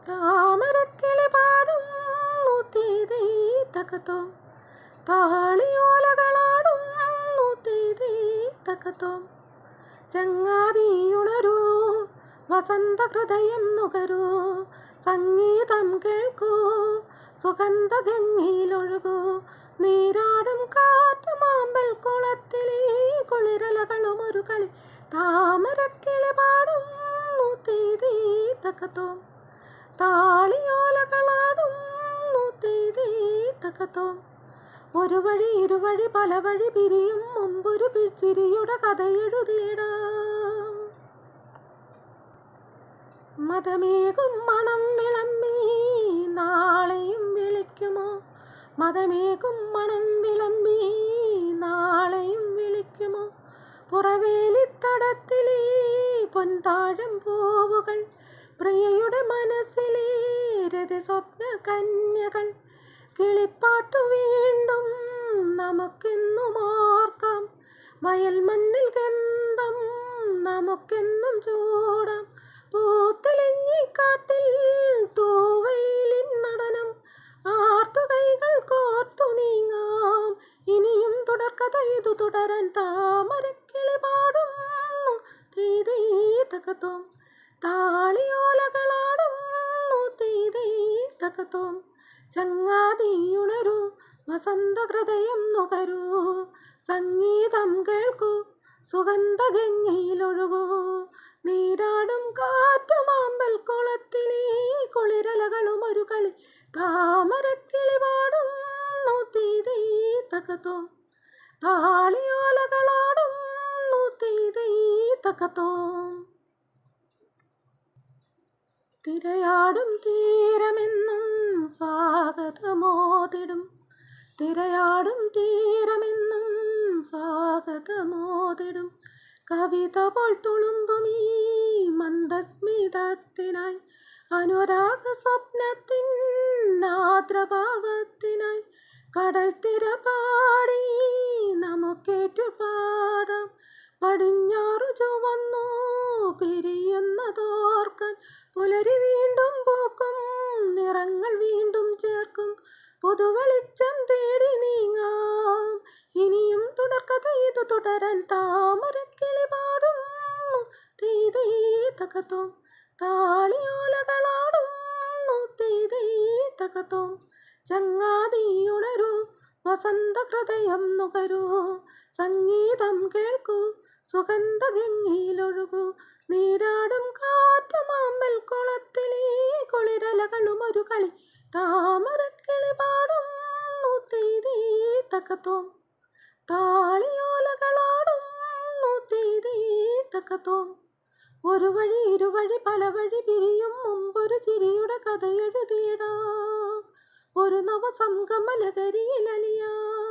താമരക്കിളി പാടുന്നു തീതീ തകതോം, താളിയോലകളാടുന്നു തീതീ തകതോം. ചങ്ങാതിയുണരൂ, വസന്തഹൃദയം നുകരൂ, സംഗീതം കേൾക്കൂ, സുഗന്ധഗംഗയിലൊഴുകൂ. നീരാടും കാറ്റുമാമ്പൽ കുളത്തിലീ കുളിരലകളും ഒരു കളി. താമരക്കിളി പാടുന്നു തീതീ തകതോം, താളിയോലകളാടുന്നു തീതീ തകതോം. ഒരു വഴി ഇരുവഴി പല വഴി പിരിയും മുമ്പൊരു ചിരിയുടെ കഥയെഴുതിയിടാം. മതമേകും മണം വിളമ്പി നാളെയും വിളിക്കുമോ, മതമേകും മണം വിളമ്പി നാളെയും വിളിക്കുമോ. പുറവേലിത്തടത്തിലീ പൊൻതാഴം പൂവുകൾ, പ്രിയയുടെ മനസ്സിലേ രതിസ്വപ്ന കന്യകൾ. കിളിപ്പാട്ടു വീണ്ടും നമുക്കെന്നും ഓർക്കാം, വയൽ മണ്ണിൽ ഗന്ധം നമുക്കെന്നും ചൂടാം. പൂത്തെളിഞ്ഞിക്കാട്ടിൽ തൂവയിലിൻ നടനം, ആർത്തുകൈകൾ കോർത്തു നീങ്ങാം, ഇനിയും തുടർക്കഥ ഇതു തുടരാൻ. താമരക്കിളി പാടുന്നു തീതീ തകതോം, താളിയോലകളാടുന്നു തീതീ തകതോം. ചങ്ങാതിയുണരൂ, വസന്തഹൃദയം നുകരൂ, സംഗീതം കേൾക്കൂ, സുഗന്ധഗംഗയിലൊഴുകൂ. നീരാടും കാറ്റുമാമ്പൽ കുളത്തിലീ കുളിരലകളും ഒരു കളി. താമരക്കിളി പാടുന്നു തീതീ തകതോം, താളിയോലകളാടുന്നു തീതീ തകതോം. തിരയാടും തീരമെന്നും സ്വാഗതമോതിടും, തിരയാടും തീരമെന്നും സ്വാഗതമോതിടും. കവിത പോൽ തുളുമ്പുമീ മന്ദസ്മിതത്തിനായി, അനുരാഗ സ്വപ്നത്തിൻ ആർദ്രഭാവത്തിനായി. കടൽ തിര പാടി നമുക്കേറ്റു പാടാം, പടിഞ്ഞാറു ചുവന്നു പിരിയുന്നതോർക്കാൻ. പുലരി വീണ്ടും പൂക്കും, നിറങ്ങൾ വീണ്ടും ചേർക്കും, പുതുവെളിച്ചം തേടി നീങ്ങാം, ഇനിയും തുടർക്കഥ ഇതു തുടരാൻ. താമരക്കിളി പാടുന്നു തീതീ തകതോം, താളിയോലകളാടുന്നു തീതീ തകതോം. ചങ്ങാതിയുണരൂ, വസന്തഹൃദയം നുകരൂ, സംഗീതം കേൾക്കൂ, സുഗന്ധഗംഗയിലൊഴുകൂ. നീരാടും കാറ്റുമാമ്പൽ കുളത്തിലീ കുളിരലകളും ഒരു കളി. താമരക്കിളി പാടുന്നു തീതീ തകതോം, താളിയോലകളാടുന്നു തീതീ തകതോം. ഒരു വഴി ഇരുവഴി പല വഴി പിരിയും മുമ്പൊരു ചിരിയുടെ കഥയെഴുതിയിടാം, ഒരു നവസംഗമ ലഹരിയിൽ അലിയാം.